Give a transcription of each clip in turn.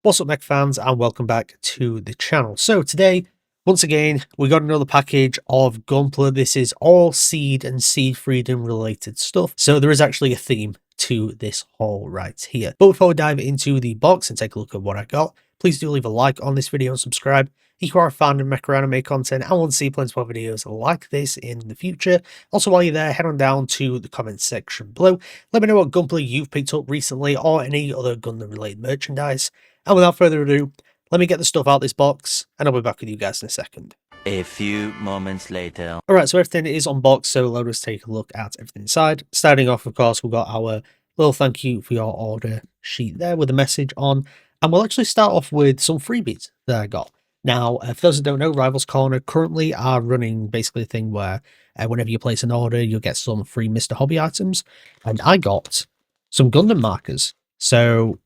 What's up, Mech fans, and welcome back to the channel. So today, once again, we got another package of Gunpla. This is all seed and seed freedom related stuff. So there is actually a theme to this haul right here. But before we dive into the box and take a look at what I got, please do leave a like on this video and subscribe if you are a fan of Mecha anime content and want to see plenty more videos like this in the future. Also, while you're there, head on down to the comments section below. Let me know what Gunpla you've picked up recently or any other Gundam related merchandise. And without further ado, let me get the stuff out of this box, and I'll be back with you guys in a second. A few moments later. Alright, so everything is unboxed, so let us take a look at everything inside. Starting off, of course, we've got our little thank you for your order sheet there with a message on. And we'll actually start off with some freebies that I got. Now, for those that don't know, Rivals Corner currently are running basically a thing where whenever you place an order, you'll get some free Mr. Hobby items. And I got some Gundam markers. So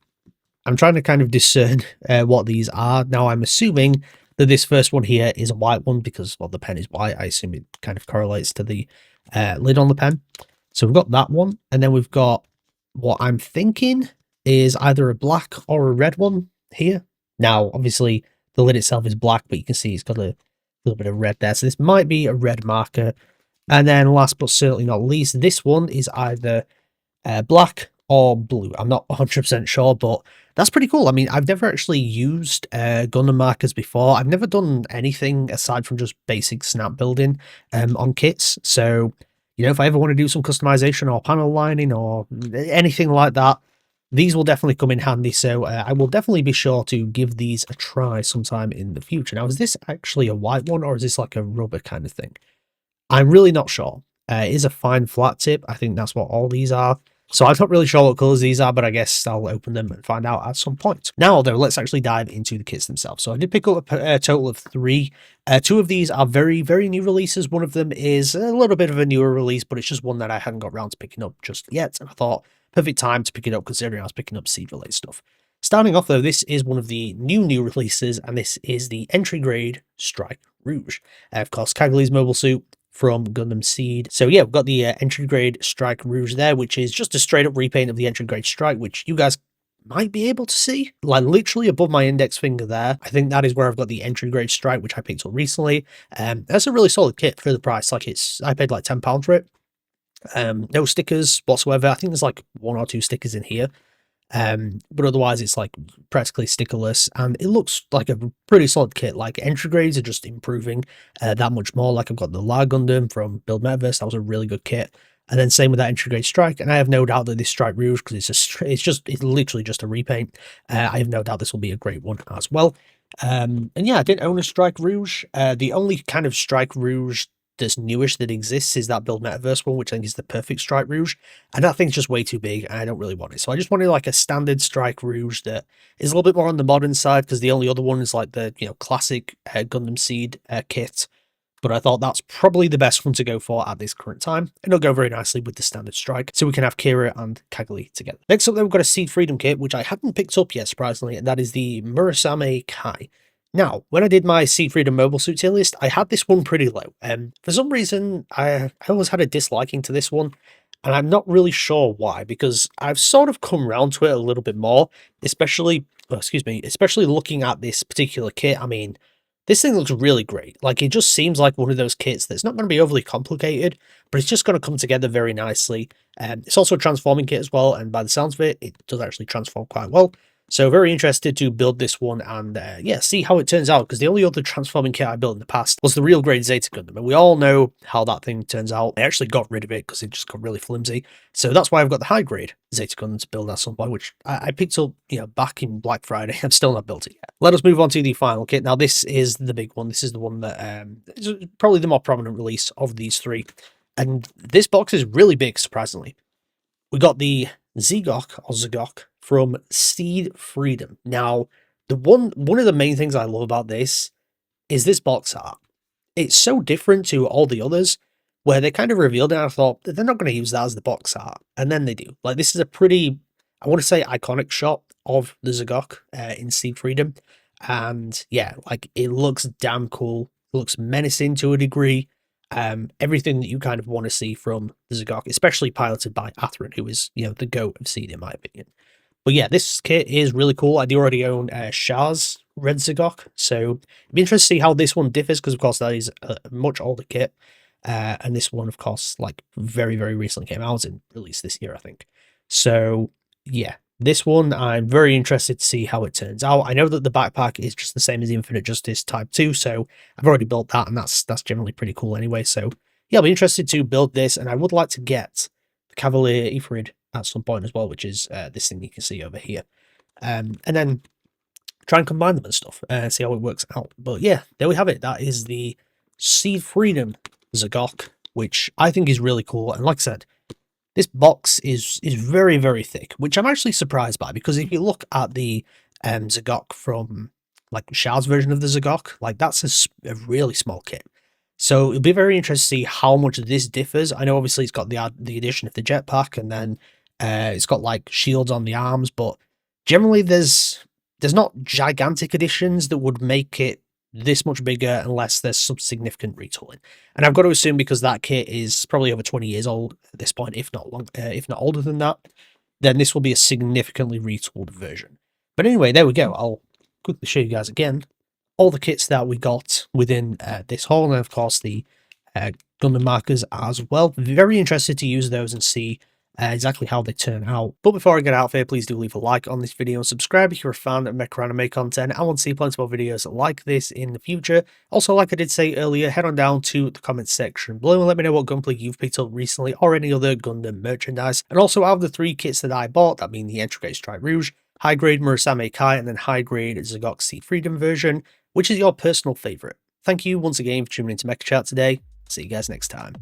I'm trying to kind of discern what these are. Now, I'm assuming that this first one here is a white one because, well, the pen is white. I assume it kind of correlates to the lid on the pen. So we've got that one. And then we've got what I'm thinking is either a black or a red one here. Now, obviously, the lid itself is black, but you can see it's got a little bit of red there. So this might be a red marker. And then last but certainly not least, this one is either black or blue. I'm not 100% sure, but that's pretty cool. I mean, I've never actually used Gundam markers before. I've never done anything aside from just basic snap building on kits. So, you know, if I ever want to do some customization or panel lining or anything like that, these will definitely come in handy. So I will definitely be sure to give these a try sometime in the future. Now, is this actually a white one or is this like a rubber kind of thing? I'm really not sure. It is a fine flat tip. I think that's what all these are. So I'm not really sure what colours these are, but I guess I'll open them and find out at some point. Now, though, let's actually dive into the kits themselves. So I did pick up a total of 3. 2 of these are very, very new releases. One of them is a little bit of a newer release, but it's just one that I hadn't got around to picking up just yet. And I thought, perfect time to pick it up considering I was picking up seed-related stuff. Starting off, though, this is one of the new releases, and this is the entry-grade Strike Rouge. Of course, Kagli's mobile suit from Gundam Seed. So yeah, we've got the entry grade Strike Rouge there, which is just a straight up repaint of the entry grade Strike, which you guys might be able to see, like literally above my index finger there. I think that is where I've got the entry grade Strike, which I picked up recently. That's a really solid kit for the price. Like I paid like £10 for it. No stickers whatsoever. I think there's like 1 or 2 stickers in here. But otherwise it's like practically stickerless, and it looks like a pretty solid kit. Like entry grades are just improving that much more. Like I've got the La Gundam from Build Metaverse, that was a really good kit, and then same with that entry grade Strike. And I have no doubt that this Strike Rouge, because it's literally just a repaint, I have no doubt this will be a great one as well. And yeah, I didn't own a Strike Rouge. The only kind of Strike Rouge that's newish that exists is that Build Metaverse one, which I think is the perfect Strike Rouge, and that thing's just way too big and I don't really want it. So I just wanted like a standard Strike Rouge that is a little bit more on the modern side, because the only other one is like the, you know, classic Gundam Seed kit. But I thought that's probably the best one to go for at this current time, and it'll go very nicely with the standard Strike, so we can have Kira and Kagli together. Next up, then, we've got a Seed Freedom kit, which I hadn't picked up yet, surprisingly, and that is the Murasame Kai. Now, when I did my Seed Freedom mobile suit tier list, I had this one pretty low. For some reason, I always had a disliking to this one, and I'm not really sure why, because I've sort of come around to it a little bit more, especially looking at this particular kit. I mean, this thing looks really great. Like, it just seems like one of those kits that's not going to be overly complicated, but it's just going to come together very nicely. It's also a transforming kit as well, and by the sounds of it, it does actually transform quite well. So very interested to build this one and yeah, see how it turns out, because the only other transforming kit I built in the past was the real grade Zeta Gundam, and we all know how that thing turns out. I actually got rid of it because it just got really flimsy, so that's why I've got the high grade Zeta Gundam to build at some point, which I picked up, you know, back in Black Friday. I've still not built it yet. Let us move on to the final kit. Now this is the big one. This is the one that is probably the more prominent release of these 3, and this box is really big, surprisingly. We got the Zigok from Seed Freedom. Now, one of the main things I love about this is this box art. It's so different to all the others, where they kind of revealed it, and I thought, they're not going to use that as the box art. And then they do. Like, this is a pretty, I want to say, iconic shot of the Zigok in Seed Freedom. And yeah, like, it looks damn cool. It looks menacing to a degree. Everything that you kind of want to see from the Zigok, especially piloted by Atherin, who is, you know, the GOAT of Seed in my opinion. But yeah, this kit is really cool. I do already own Shah's Red Zagok, so it'd be interesting to see how this one differs, because of course that is a much older kit. And this one, of course, like very, very recently came out and released this year, I think. So yeah, this one I'm very interested to see how it turns out. I know that the backpack is just the same as the Infinite Justice Type 2, so I've already built that, and that's generally pretty cool anyway. So yeah, I'll be interested to build this, and I would like to get the Cavalier Ifrid at some point as well, which is this thing you can see over here. And then try and combine them and stuff and see how it works out. But yeah, there we have it. That is the Seed Freedom Zagok, which I think is really cool. And like I said, this box is very, very thick, which I'm actually surprised by, because if you look at the Zagok from like Shah's version of the Zagok, like that's a really small kit. So it'll be very interesting to see how much this differs. I know obviously it's got the addition of the jetpack, and then it's got like shields on the arms, but generally there's not gigantic additions that would make it this much bigger unless there's some significant retooling. And I've got to assume, because that kit is probably over 20 years old at this point, if not older than that, then this will be a significantly retooled version. But anyway, there we go. I'll quickly show you guys again all the kits that we got within this haul, and of course the Gundam markers as well. Very interested to use those and see exactly how they turn out. But before I get out of here, please do leave a like on this video and subscribe if you're a fan of Mecha anime content and want to see plenty more videos like this in the future. Also, like I did say earlier, head on down to the comments section below and let me know what Gunpla you've picked up recently, or any other Gundam merchandise. And also, out of the 3 kits that I bought, that being the Entry Stripe Rouge, High Grade Murasame Kai, and then High Grade Zagok Seed Freedom version, which is your personal favourite? Thank you once again for tuning into Mecha Chat today. See you guys next time.